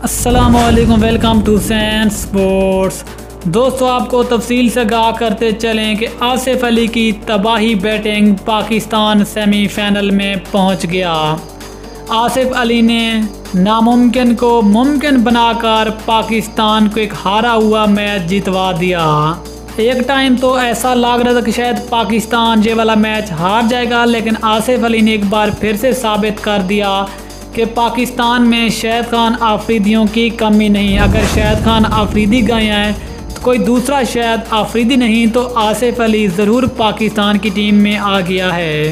अस्सलामुअलैकुम, welcome to San sports. दोस्तों, आपको तफसील से आगाह करते चलें कि आसिफ अली की तबाही बैटिंग पाकिस्तान सेमीफाइनल में पहुंच गया। आसिफ अली ने नामुमकिन को मुमकिन बनाकर पाकिस्तान को एक हारा हुआ मैच जितवा दिया। एक टाइम तो ऐसा लग रहा था कि शायद पाकिस्तान ये वाला मैच हार जाएगा, लेकिन आसिफ अली ने एक बार फिर से साबित कर दिया कि पाकिस्तान में शाहिद खान आफरीदियों की कमी नहीं। अगर शाहिद खान आफरीदी गए हैं तो कोई दूसरा शायद आफरीदी नहीं तो आसिफ अली ज़रूर पाकिस्तान की टीम में आ गया है।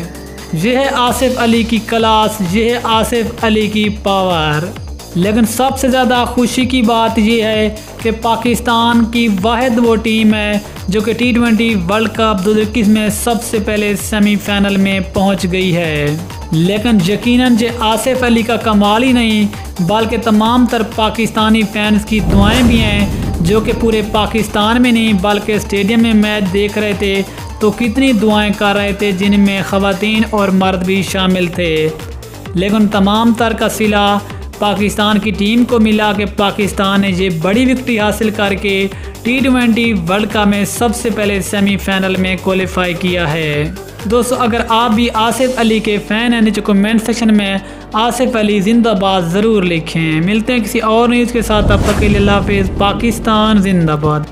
यह है आसिफ अली की क्लास, यह है आसिफ अली की पावर। लेकिन सबसे ज़्यादा खुशी की बात यह है कि पाकिस्तान की वाहिद वो टीम है जो कि T20 वर्ल्ड कप 2021 में सबसे पहले सेमीफाइनल में पहुंच गई है। लेकिन यकीनन जे आसिफ अली का कमाल ही नहीं बल्कि तमाम तर पाकिस्तानी फैंस की दुआएं भी हैं, जो कि पूरे पाकिस्तान में नहीं बल्कि स्टेडियम में मैच देख रहे थे तो कितनी दुआएं कर रहे थे, जिनमें ख़वातीन और मर्द भी शामिल थे। लेकिन तमाम तर का सिला पाकिस्तान की टीम को मिला कि पाकिस्तान ने ये बड़ी विक्ट्री हासिल करके T20 वर्ल्ड कप में सबसे पहले सेमीफाइनल में क्वालिफाई किया है। दोस्तों, अगर आप भी आसिफ अली के फ़ैन हैं, नीचे कमेंट सेक्शन में आसिफ अली जिंदाबाद ज़रूर लिखें। मिलते हैं किसी और न्यूज़ के साथ, तब तक के लिए अल्लाह हाफ़िज़। पाकिस्तान जिंदाबाद।